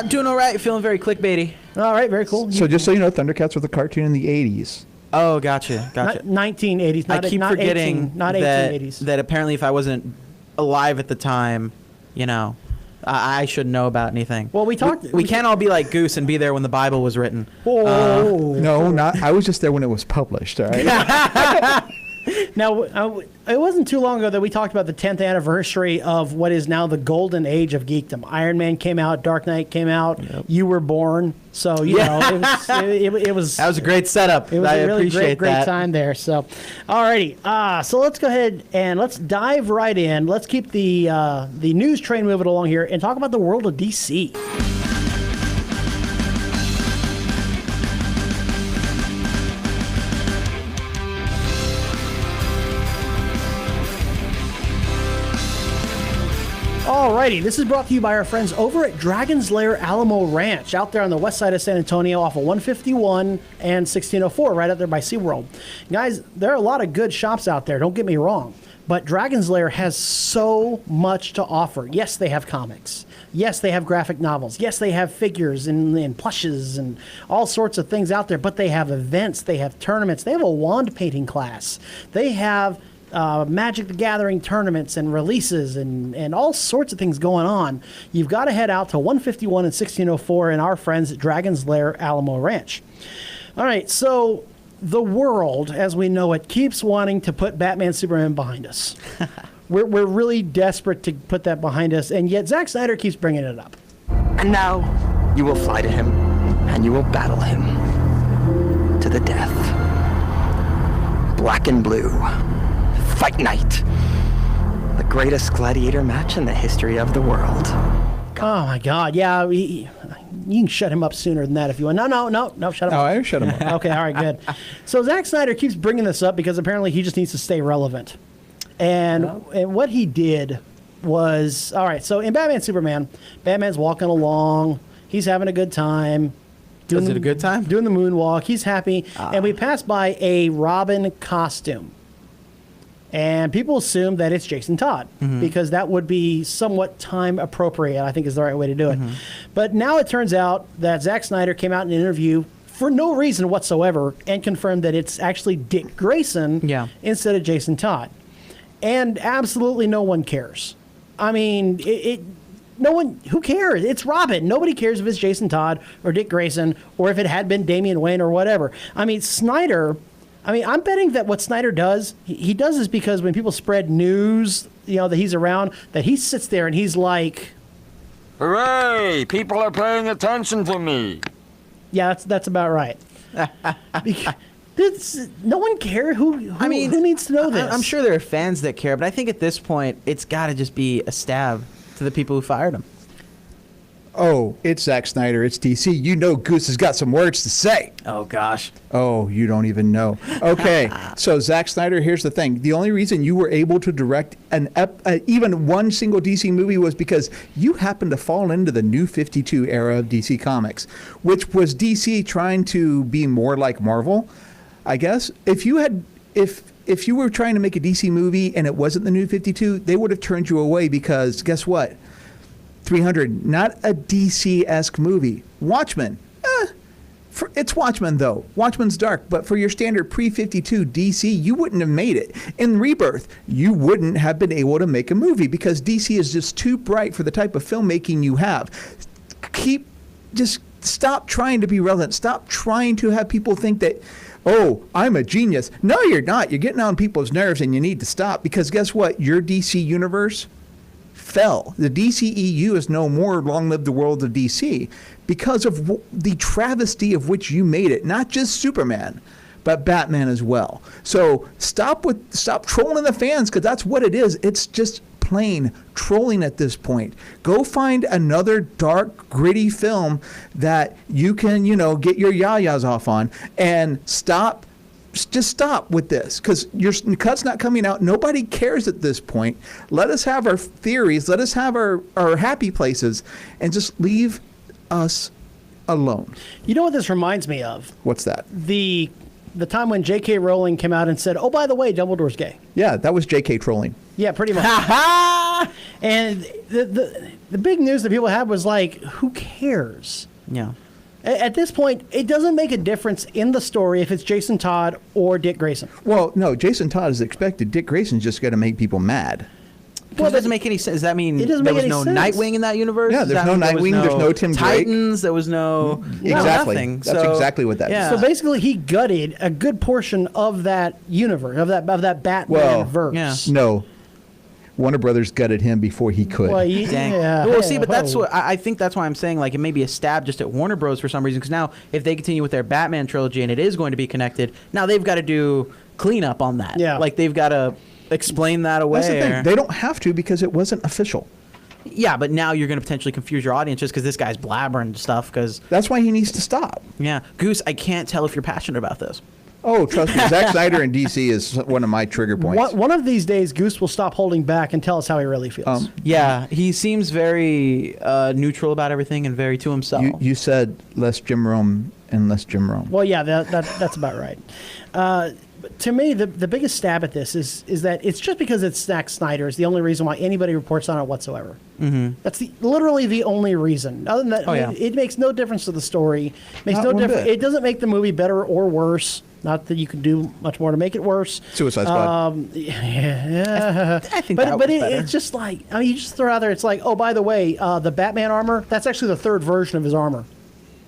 Doing all right. Feeling very clickbaity. All right, very cool. So just so you know, Thundercats was a cartoon in the 80s. Oh, gotcha. 1980s. I keep forgetting 1880s. that apparently if I wasn't alive at the time, I shouldn't know about anything. Well, we talked. We can't all be like Goose and be there when the Bible was written. No, not. I was just there when it was published. All right. Now, it wasn't too long ago that we talked about the 10th anniversary of what is now the golden age of geekdom. Iron Man came out, Dark Knight came out, You were born. So, it was... That was a great setup. It was a really great time there. So, alrighty. So let's go ahead and let's dive right in. Let's keep the news train moving along here and talk about the world of DC. Alrighty, this is brought to you by our friends over at Dragon's Lair Alamo Ranch, out there on the west side of San Antonio off of 151 and 1604, right out there by SeaWorld. Guys, there are a lot of good shops out there, don't get me wrong, but Dragon's Lair has so much to offer. Yes, they have comics. Yes, they have graphic novels. Yes, they have figures and plushes and all sorts of things out there, but they have events, they have tournaments, they have a wand painting class. They have Magic the Gathering tournaments and releases and all sorts of things going on, you've got to head out to 151 and 1604 in our friends at Dragon's Lair Alamo Ranch. All right, so the world, as we know it, keeps wanting to put Batman Superman behind us. We're really desperate to put that behind us, and yet Zack Snyder keeps bringing it up. And now you will fly to him, and you will battle him to the death. Black and blue. Fight night. The greatest gladiator match in the history of the world. Oh my God! Yeah, you can shut him up sooner than that if you want. No, shut him up. I shut him up. Okay, all right, good. So Zack Snyder keeps bringing this up because apparently he just needs to stay relevant. And what he did was, all right, so in Batman Superman, Batman's walking along. He's having a good time. Is it a good time? Doing the moonwalk. He's happy. And we pass by a Robin costume. And people assume that it's Jason Todd because that would be somewhat time appropriate, I think is the right way to do it. But now it turns out that Zack Snyder came out in an interview for no reason whatsoever and confirmed that it's actually Dick Grayson instead of Jason Todd. And absolutely no one cares. I mean, no one, who cares? It's Robin. Nobody cares if it's Jason Todd or Dick Grayson or if it had been Damian Wayne or whatever. I mean, I'm betting that what Snyder does, he does this because when people spread news, that he's around, that he sits there and he's like, hooray! People are paying attention to me. Yeah, that's about right. No one cares. Who needs to know this? I'm sure there are fans that care, but I think at this point, it's got to just be a stab to the people who fired him. Oh, it's Zack Snyder. It's DC. You know Goose has got some words to say. Oh, gosh. Oh, you don't even know. Okay, so Zack Snyder, here's the thing. The only reason you were able to direct even one single DC movie was because you happened to fall into the New 52 era of DC Comics, which was DC trying to be more like Marvel, I guess. If you were trying to make a DC movie and it wasn't the New 52, they would have turned you away because guess what? 300, not a DC-esque movie. Watchmen. It's Watchmen, though. Watchmen's dark, but for your standard pre-52 DC, you wouldn't have made it. In Rebirth, you wouldn't have been able to make a movie because DC is just too bright for the type of filmmaking you have. Just stop trying to be relevant. Stop trying to have people think that, oh, I'm a genius. No, you're not. You're getting on people's nerves, and you need to stop because guess what? Your DC universe fell. The DCEU is no more. Long live the world of DC because of the travesty of which you made it. Not just Superman, but Batman as well. So stop trolling the fans because that's what it is. It's just plain trolling at this point. Go find another dark, gritty film that you can, get your yayas off on and stop. Just stop with this because your cut's not coming out. Nobody cares at this point. Let us have our theories. Let us have our happy places and just leave us alone. You know what this reminds me of? What's that? The time when J.K. Rowling came out and said, oh, by the way, Dumbledore's gay. Yeah, that was J.K. trolling. Yeah, pretty much. And the big news that people had was like, who cares? Yeah. At this point, it doesn't make a difference in the story if it's Jason Todd or Dick Grayson. Well, no, Jason Todd is expected. Dick Grayson's just going to make people mad. Well, it doesn't make any sense. Does that mean there was no Nightwing in that universe? Yeah, there's no Nightwing. There's no Tim Drake. Titans. There was no exactly. Nothing. That's exactly what that is. So basically, he gutted a good portion of that universe, of that Batman verse. Yeah. No. Warner Brothers gutted him before he could. Well, well, see, but that's what I think. That's why I'm saying it may be a stab just at Warner Bros. For some reason. Because now, if they continue with their Batman trilogy and it is going to be connected, now they've got to do cleanup on that. Yeah, they've got to explain that away. That's the thing. They don't have to because it wasn't official. Yeah, but now you're going to potentially confuse your audience just because this guy's blabbering stuff. Because that's why he needs to stop. Yeah, Goose, I can't tell if you're passionate about this. Oh, trust me, Zack Snyder in DC is one of my trigger points. One of these days, Goose will stop holding back and tell us how he really feels. Yeah, he seems very neutral about everything and very to himself. You said less Jim Rome and less Jim Rome. Well, yeah, that's about right. To me, the biggest stab at this is that it's just because it's Zack Snyder is the only reason why anybody reports on it whatsoever. Mm-hmm. That's literally the only reason. Other than that, it makes no difference to the story. Makes no difference. It doesn't make the movie better or worse. Not that you can do much more to make it worse. Suicide Squad. Yeah. I think but that but was it, better. it's just like, I mean, you just throw out there, it's like, oh, by the way, the Batman armor, that's actually the third version of his armor.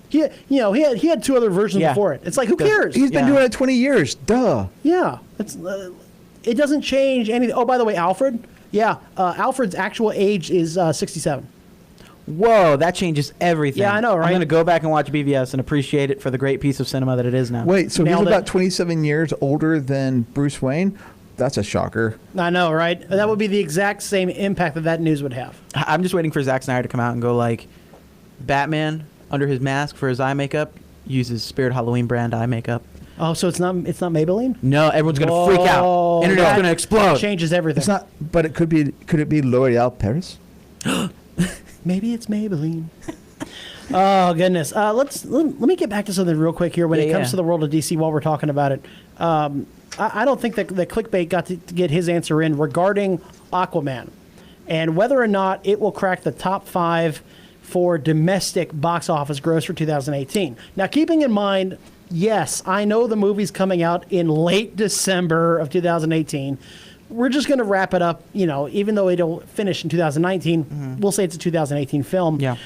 He had 2 other versions Yeah. before it. It's like, who cares? He's been Yeah. doing it 20 years. Duh. Yeah. It doesn't change anything. Oh, by the way, Alfred. Yeah. Alfred's actual age is 67. Whoa, that changes everything. Yeah, I know, right? I'm going to go back and watch BVS and appreciate it for the great piece of cinema that it is now. Wait, so Nailed he's it. about 27 years older than Bruce Wayne? That's a shocker. I know, right? That would be the exact same impact that news would have. I'm just waiting for Zack Snyder to come out and go like, Batman, under his mask for his eye makeup, uses Spirit Halloween brand eye makeup. Oh, so it's not Maybelline? No, everyone's going to freak out. Whoa, Internet's that going to explode. Changes everything. It's not, but could it be L'Oreal Paris? Maybe it's Maybelline. Oh goodness. Let me get back to something real quick here when it comes to the world of DC while we're talking about it. I don't think that Clickbait got to get his answer in regarding Aquaman and whether or not it will crack the top 5 for domestic box office gross for 2018. Now, keeping in mind, yes, I know the movie's coming out in late December of 2018. We're just going to wrap it up, even though it'll finish in 2019. We'll say it's a 2018 film. Yeah.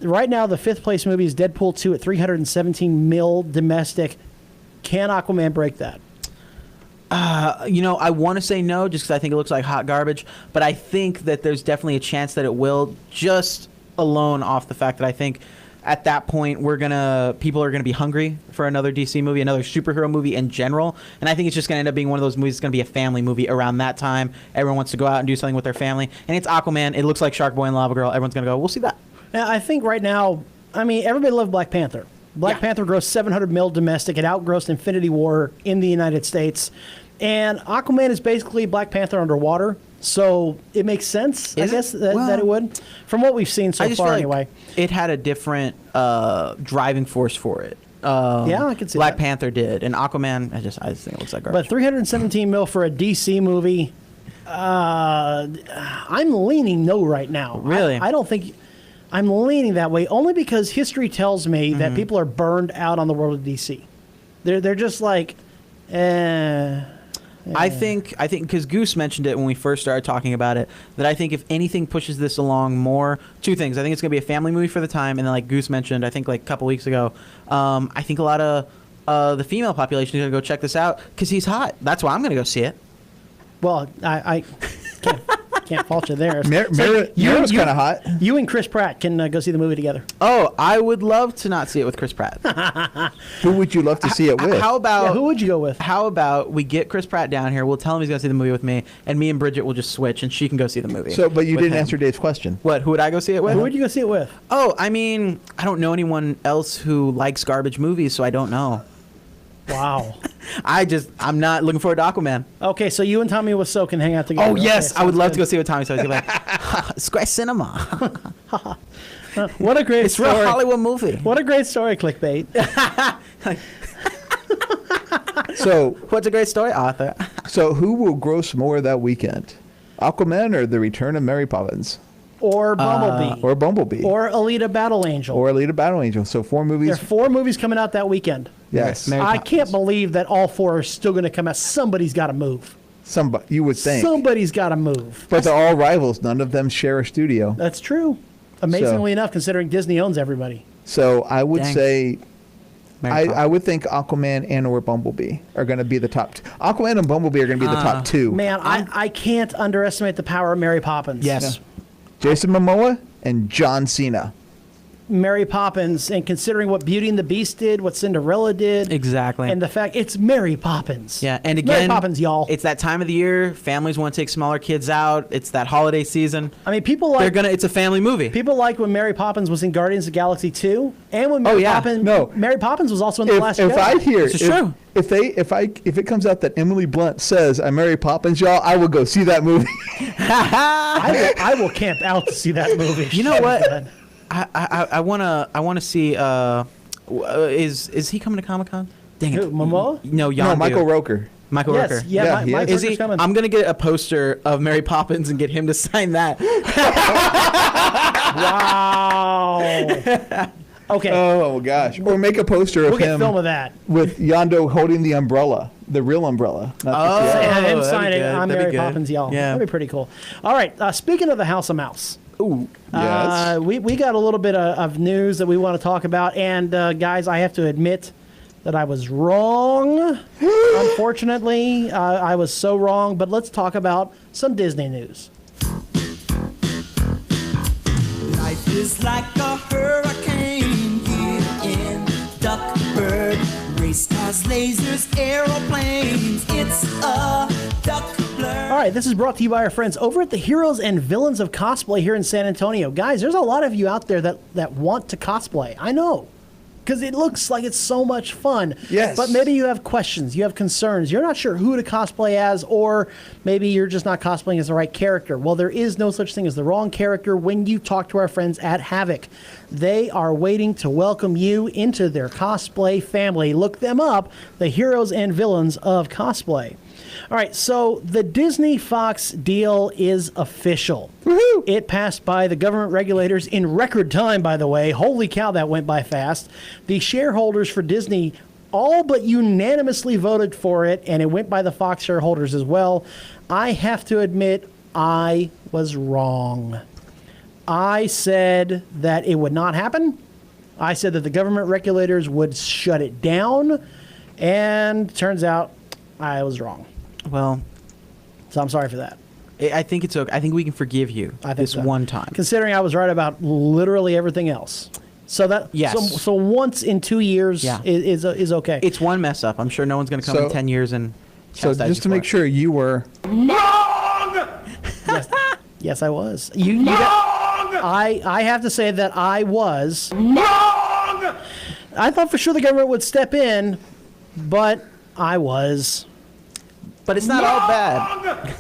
Right now, the 5th place movie is Deadpool 2 at $317 million domestic. Can Aquaman break that? I want to say no, just because I think it looks like hot garbage. But I think that there's definitely a chance that it will, just alone off the fact that I think at that point people are gonna be hungry for another DC movie, another superhero movie in general. And I think it's just gonna end up being one of those movies that's gonna be a family movie around that time. Everyone wants to go out and do something with their family. And it's Aquaman. It looks like Shark Boy and Lava Girl. Everyone's gonna go, we'll see that. Now, I think right now, everybody loved Black Panther. Black Panther grossed $700 million domestic. It outgrossed Infinity War in the United States. And Aquaman is basically Black Panther underwater. So it makes sense, I guess, that it would. From what we've seen so far, anyway. It had a different driving force for it. Yeah, I can see Black that. Panther did. And Aquaman, I just think it looks like garbage. But $317 million for a DC movie, I'm leaning no right now. Really? I don't think... I'm leaning that way only because history tells me that people are burned out on the world of DC. They're just like, I think because Goose mentioned it when we first started talking about it, that I think if anything pushes this along more, 2 things. I think it's going to be a family movie for the time, and then like Goose mentioned, I think like a couple weeks ago, I think a lot of the female population is going to go check this out because he's hot. That's why I'm going to go see it. Well, I can't fault you there. Mira's kind of hot. You and Chris Pratt can go see the movie together. Oh, I would love to not see it with Chris Pratt. Who would you love to see it with? How about who would you go with? How about we get Chris Pratt down here? We'll tell him he's going to see the movie with me, and me and Bridget will just switch, and she can go see the movie. So, but you with didn't him. answer Dave's question. What? Who would I go see it with? Who would you go see it with? Oh, I mean, I don't know anyone else who likes garbage movies, so I don't know. Wow. I'm not looking forward to Aquaman. Okay, so you and Tommy Wiseau can hang out together. Oh, yes. Okay, I would love good. to go see it with Tommy. So he's like, Square Cinema. What a great It's story. a real Hollywood movie. What a great story, Clickbait. So, what's a great story, Arthur? So who will gross more that weekend? Aquaman or The Return of Mary Poppins? Or Bumblebee. Or Bumblebee. Or Alita Battle Angel. Or Alita Battle Angel. So 4 movies. There are 4 movies coming out that weekend. Yes. I can't believe that all 4 are still going to come out. Somebody's got to move. Somebody, you would think. Somebody's got to move. But they're all rivals. None of them share a studio. That's true. Amazingly enough, considering Disney owns everybody. So I would Dang. say, I would think Aquaman and or Bumblebee are going to be the top. Aquaman and Bumblebee are going to be the top 2. Man, I can't underestimate the power of Mary Poppins. Yes. Jason Momoa and John Cena. Mary Poppins, and considering what Beauty and the Beast did, what Cinderella did. Exactly. And the fact it's Mary Poppins. Yeah, and Mary again, Poppins, y'all. It's that time of the year. Families want to take smaller kids out. It's that holiday season. I mean, people like it's a family movie. People like when Mary Poppins was in Guardians of the Galaxy 2, and when Mary Poppins. No. Mary Poppins was also in The Last Jedi. If I hear, This is true. If it comes out that Emily Blunt says I'm Mary Poppins, y'all, I will go see that movie. I will camp out to see that movie. You know what? I wanna see. Is he coming to Comic-Con? Dang it, Momoa? No, Yondu. No, Michael Roker. Michael Yes, Rooker. yeah, he Mike Is Rooker's he? coming. I'm gonna get a poster of Mary Poppins and get him to sign that. Wow. Okay. Oh gosh! Or make a poster of We'll get him film of that. with Yondo holding the umbrella, the real umbrella. Not the Have him that'd sign be it. good. I'm That'd be Mary good. Poppins, y'all. Yeah. That'd be pretty cool. All right. Speaking of the House of Mouse. Ooh. Yes. We got a little bit of news that we want to talk about. And, guys, I have to admit that I was wrong. Unfortunately, I was so wrong. But let's talk about some Disney news. Life is like a hurricane here in Duckburg. Race cars, lasers, aeroplanes. It's a duck blur. All right, this is brought to you by our friends over at the Heroes and Villains of Cosplay here in San Antonio. Guys, there's a lot of you out there that want to cosplay. I know. Because it looks like it's so much fun. Yes. But maybe you have questions, you have concerns, you're not sure who to cosplay as, or maybe you're just not cosplaying as the right character. Well, there is no such thing as the wrong character when you talk to our friends at Havoc. They are waiting to welcome you into their cosplay family. Look them up, the Heroes and Villains of Cosplay. All right, so the Disney-Fox deal is official. Woohoo! It passed by the government regulators in record time, by the way. Holy cow, that went by fast. The shareholders for Disney all but unanimously voted for it, and it went by the Fox shareholders as well. I have to admit, I was wrong. I said that it would not happen. I said that the government regulators would shut it down, and turns out I was wrong. Well, so I'm sorry for that. I think it's okay. I think we can forgive you this so. one time. Considering I was right about literally everything else. So that Yes. so once in 2 years Yeah. is okay. It's one mess up. I'm sure no one's going to come So- in 10 years and So chastise just you to for make it. sure you were Yes, I was. You I have to say that I was wrong. I thought for sure the government would step in, but I was. But it's not all bad.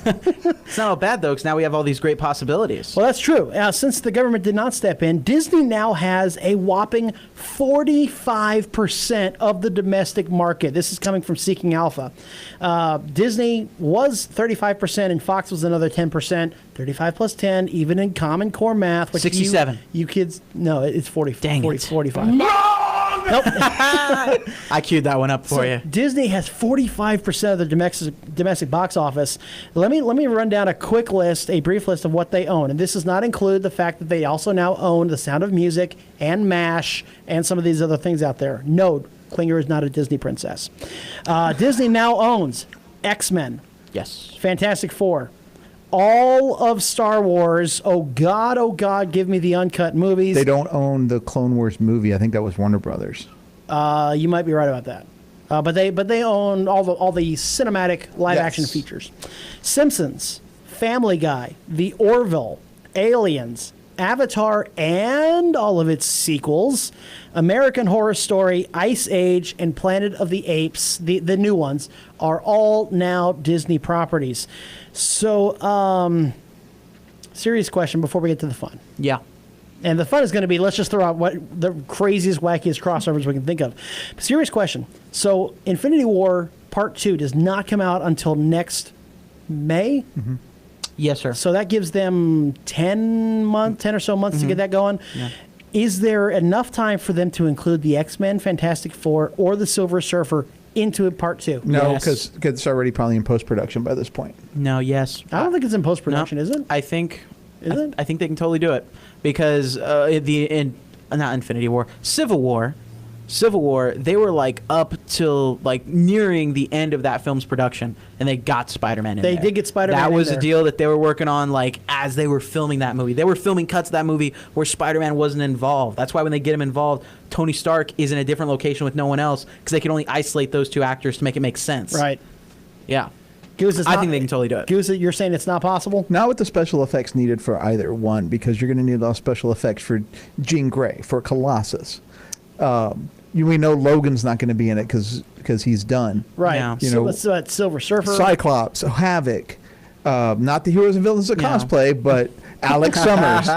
It's not all bad, though, because now we have all these great possibilities. Well, that's true. Since the government did not step in, Disney now has a whopping 45% of the domestic market. This is coming from Seeking Alpha. Disney was 35% and Fox was another 10%. 35 plus 10, even in Common Core math. Which 67. You kids, no, it's 40, Dang 40, it. 45. Nope. I queued that one up for you. Disney has 45% of the domestic box office. Let me run down a quick list, a brief list of what they own. And this does not include the fact that they also now own The Sound of Music and MASH and some of these other things out there. No, Klinger is not a Disney princess. Disney now owns X-Men. Yes. Fantastic Four. All of Star Wars. Oh God, give me the uncut movies. They don't own the Clone Wars movie. I think that was Warner Brothers. You might be right about that. But they own all the cinematic live Yes. action features. Simpsons, Family Guy, The Orville, Aliens, Avatar and all of its sequels, American Horror Story, Ice Age, and Planet of the Apes, the new ones, are all now Disney properties. So, serious question before we get to the fun. Yeah. And the fun is going to be, let's just throw out what the craziest, wackiest crossovers we can think of. Serious question. So, Infinity War Part 2 does not come out until next May? Mm-hmm. Yes, sir. So that gives them 10 or so months to get that going. Yeah. Is there enough time for them to include the X-Men, Fantastic Four, or the Silver Surfer into Part 2? No, Yes. because it's already probably in post-production by this point. No, yes. I don't think it's in post-production, No, is it? I think. Is it? I think they can totally do it because not Infinity War, Civil War, they were like up till like nearing the end of that film's production, and they got Spider-Man in They there. did get Spider-Man That in was there. a deal that they were working on like as they were filming that movie. They were filming cuts of that movie where Spider-Man wasn't involved. That's why when they get him involved, Tony Stark is in a different location with no one else because they can only isolate those two actors to make it make sense. Right. Yeah. Goose, I think they can totally do it. Goose, you're saying it's not possible? Not with the special effects needed for either one, because you're going to need all special effects for Jean Grey, for Colossus. We know Logan's not going to be in it because he's done. Right. Yeah. You know, So it's Silver Surfer. Cyclops, Havoc, not the heroes and villains of Yeah. cosplay, but Alex Summers.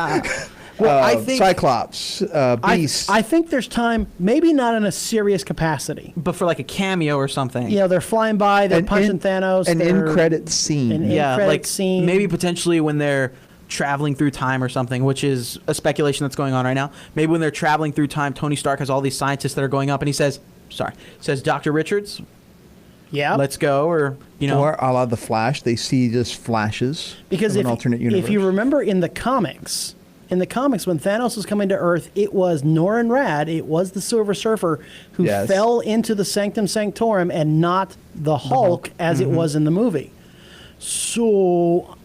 Well, I think Cyclops, Beast. I think there's time, maybe not in a serious capacity. But for like a cameo or something. You know, they're flying by, they're punching Thanos. An they're- end-credit scene. An Yeah, end-credit like scene. maybe potentially when they're traveling through time or something, which is a speculation that's going on right now. Maybe when they're traveling through time, Tony Stark has all these scientists that are going up, and he says, Dr. Richards, yeah, let's go, or or a la the Flash, they see just flashes because of an alternate universe. If you remember in the comics when Thanos was coming to Earth, it was Norrin Rad, it was the Silver Surfer who fell into the Sanctum Sanctorum and not the Hulk as it was in the movie. So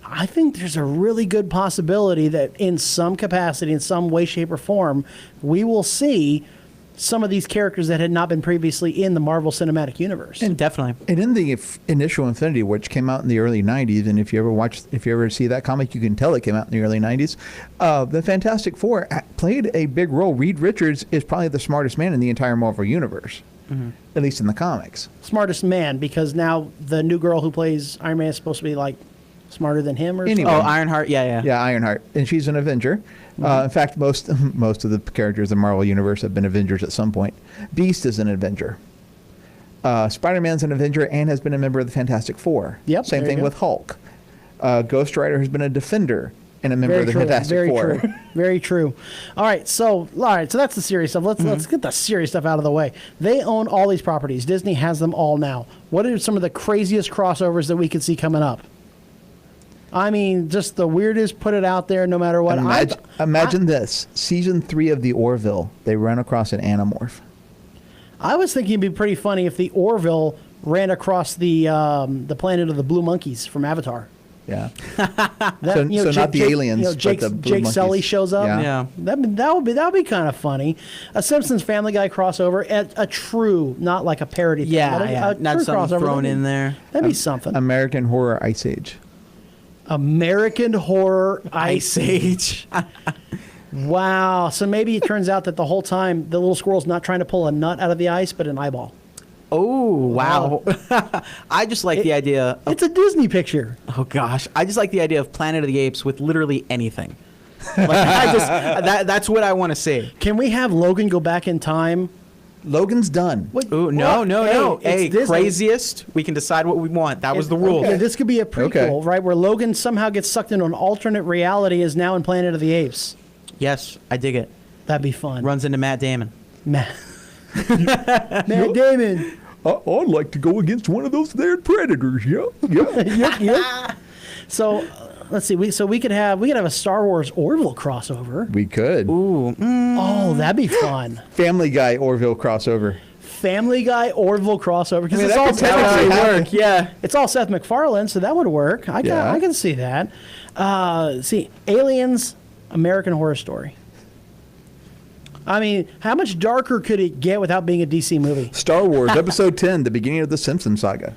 I think there's a really good possibility that in some capacity, in some way, shape, or form, we will see some of these characters that had not been previously in the Marvel Cinematic Universe. And definitely. And in the initial Infinity, which came out in the early 90s, and if you ever see that comic, you can tell it came out in the early 90s, the Fantastic Four played a big role. Reed Richards is probably the smartest man in the entire Marvel Universe, at least in the comics. Smartest man, because now the new girl who plays Iron Man is supposed to be like smarter than him or Anyway. something? Oh, Ironheart, yeah. Yeah, Ironheart. And she's an Avenger. In fact, most of the characters in the Marvel Universe have been Avengers at some point. Beast is an Avenger. Spider-Man's an Avenger and has been a member of the Fantastic Four. Yep. Same thing with Hulk. Ghost Rider has been a Defender and a member of the Fantastic Four. True. Very true. All right, so that's the serious stuff. Let's get the serious stuff out of the way. They own all these properties. Disney has them all now. What are some of the craziest crossovers that we could see coming up? I mean, just the weirdest, put it out there no matter what. Imagine this. Season 3 of the Orville, they run across an Animorph. I was thinking it'd be pretty funny if the Orville ran across the planet of the Blue Monkeys from Avatar. Yeah. Not the aliens, but the Blue Jake Monkeys. Sully shows up. Yeah. That would be kind of funny. A Simpsons Family Guy crossover, a true, not like a parody. Yeah, thing, but a not true something crossover. thrown in there. That'd be something. American Horror Ice Age. American Horror Ice Age. Wow. So maybe it turns out that the whole time the little squirrel's not trying to pull a nut out of the ice, but an eyeball. Oh, wow. I just like the idea. It's a Disney picture. Oh, gosh. I just like the idea of Planet of the Apes with literally anything. That's what I want to see. Can we have Logan go back in time? Logan's done. Ooh, no. Hey, Disney. Craziest. We can decide what we want. That was the rule. Okay, this could be a prequel, right? Where Logan somehow gets sucked into an alternate reality, is now in Planet of the Apes. Yes, I dig it. That'd be fun. Runs into Matt Damon. Matt Damon. I'd like to go against one of those there predators. Yeah. Yep. So let's see. We could have a Star Wars Orville crossover. We could. Ooh. Oh, that'd be fun. Family Guy Orville crossover. Family Guy Orville crossover, because it's all That would work. Yeah. It's all Seth MacFarlane, so that would work. I can see that. See, Aliens, American Horror Story. I mean, how much darker could it get without being a DC movie? Star Wars Episode 10, the beginning of the Simpsons saga.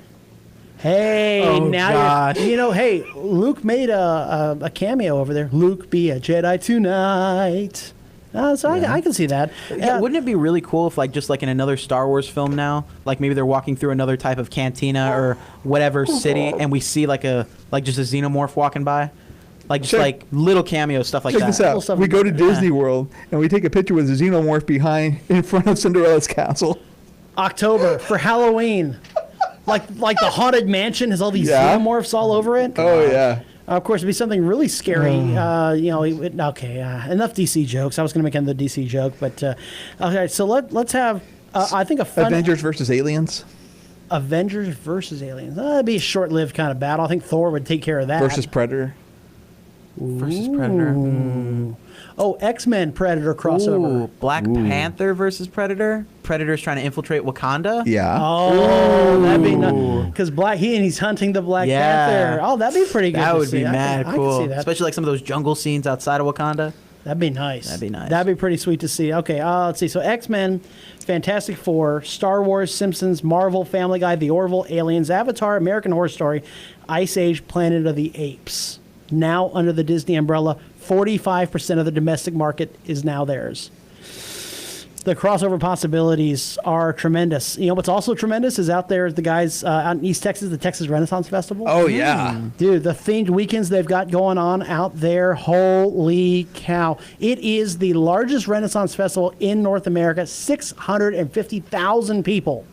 Hey, hey, Luke made a cameo over there. Luke, be a Jedi tonight. I can see that. Wouldn't it be really cool if, just in another Star Wars film now, maybe they're walking through another type of cantina or whatever city, and we see just a xenomorph walking by? Little cameo stuff like Check that. this out. We go to Disney World and we take a picture with a xenomorph in front of Cinderella's castle. October for Halloween. Like the Haunted Mansion has all these xenomorphs all over it. Oh, yeah. Of course, it'd be something really scary. Enough DC jokes. I was going to make another DC joke, but okay. So let's have I think a fun Avengers versus Aliens. Avengers versus Aliens. That'd be a short-lived kind of battle. I think Thor would take care of that. Versus Predator. Versus Predator. Oh, X-Men Predator crossover. Ooh, Black Panther versus Predator. Predator's trying to infiltrate Wakanda. Yeah. Oh, that'd be nice. Because he's hunting the Black Panther. Oh, that'd be pretty good. That would be mad cool. I can see that. Especially some of those jungle scenes outside of Wakanda. That'd be nice. That'd be pretty sweet to see. Okay, let's see. So X-Men, Fantastic Four, Star Wars, Simpsons, Marvel, Family Guy, The Orville, Aliens, Avatar, American Horror Story, Ice Age, Planet of the Apes. Now under the Disney umbrella, 45% of the domestic market is now theirs. The crossover possibilities are tremendous. You know what's also tremendous is out there the guys out in East Texas, the Texas Renaissance Festival. Oh, yeah. Dude, the themed weekends they've got going on out there, holy cow. It is the largest Renaissance festival in North America, 650,000 people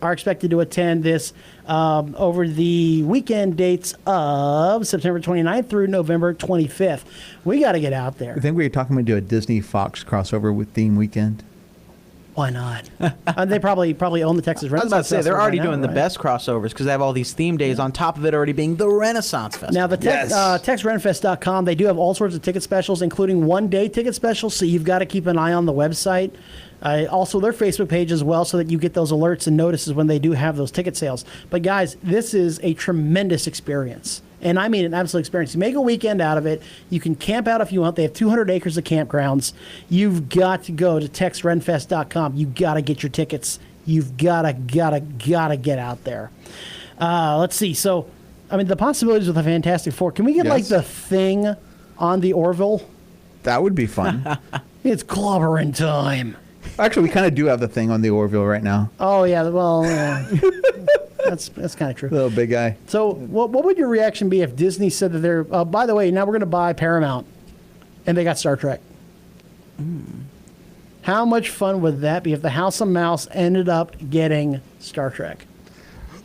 are expected to attend this over the weekend dates of September 29th through November 25th. We got to get out there. I think we were talking about do a Disney Fox crossover with Theme Weekend. Why not? They probably own the Texas Renaissance I was about to say, they're Festival already right now, doing the right? best crossovers because they have all these theme days on top of it already being the Renaissance Festival. Now, the TexRenFest.com, they do have all sorts of ticket specials, including one-day ticket specials, so you've got to keep an eye on the website. Also, their Facebook page as well, so that you get those alerts and notices when they do have those ticket sales. But, guys, this is a tremendous experience. And I mean an absolute experience. You make a weekend out of it. You can camp out if you want. They have 200 acres of campgrounds. You've got to go to TexRenFest.com. You've got to get your tickets. You've got to get out there. Let's see. So, I mean, the possibilities with the Fantastic Four. Can we get, like, the Thing on the Orville? That would be fun. It's clobbering time. Actually, we kind of do have the Thing on the Orville right now. Oh, yeah. Well, that's kind of true. Little big guy. So what would your reaction be if Disney said that they're, by the way, now we're going to buy Paramount, and they got Star Trek? How much fun would that be if the House of Mouse ended up getting Star Trek?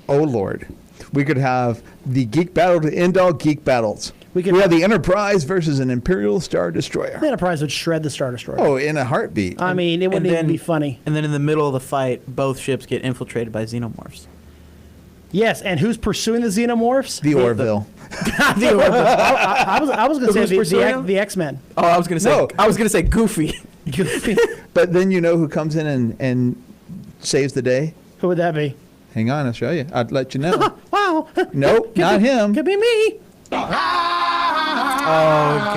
Oh, Lord. We could have the geek battle to end all geek battles. We have the Enterprise versus an Imperial Star Destroyer. The Enterprise would shred the Star Destroyer. Oh, in a heartbeat. I mean, it wouldn't even be funny. And then in the middle of the fight, both ships get infiltrated by xenomorphs. Yes, and who's pursuing the xenomorphs? The Orville. The Orville. I was going to say the X-Men. Oh, I was going to say I was going to say Goofy. Goofy. But then you know who comes in and saves the day? Who would that be? Hang on, I'll show you. I'd let you know. Wow. Nope, not him. Could be me. Oh,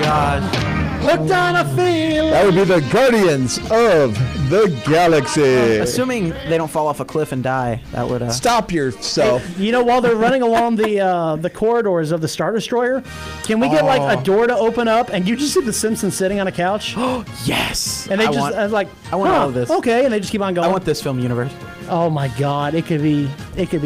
gosh. Hooked on a feeling. That would be the Guardians of the Galaxy. Assuming they don't fall off a cliff and die, that would... Stop yourself. Hey, you know, while they're running along the corridors of the Star Destroyer, can we get like a door to open up and you just see the Simpsons sitting on a couch? Yes. And they I just want all of this. Okay, and they just keep on going. I want this film universe. Oh my God, it could be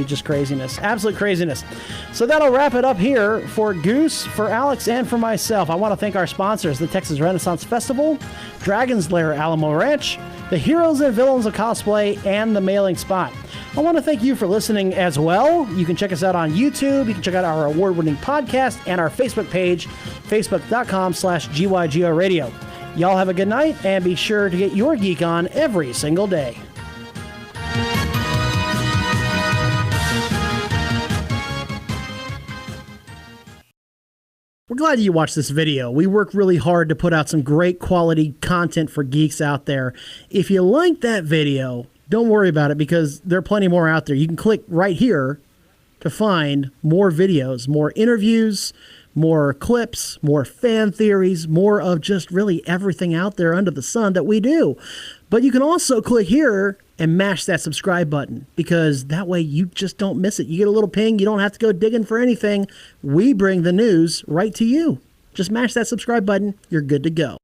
just craziness, absolute craziness. So that'll wrap it up here for Goose, for Alex, and for myself. I want to thank our sponsors, the Texas Renaissance Festival, Dragon's Lair Alamo Ranch, the Heroes and Villains of Cosplay, and the Mailing Spot. I want to thank you for listening as well. You can check us out on YouTube. You can check out our award-winning podcast and our Facebook page, facebook.com/GYGO Radio. Y'all have a good night, and be sure to get your geek on every single day. We're glad you watched this video. We work really hard to put out some great quality content for geeks out there. If you liked that video, don't worry about it because there are plenty more out there. You can click right here to find more videos, more interviews, more clips, more fan theories, more of just really everything out there under the sun that we do. But you can also click here and mash that subscribe button because that way you just don't miss it. You get a little ping. You don't have to go digging for anything. We bring the news right to you. Just mash that subscribe button. You're good to go.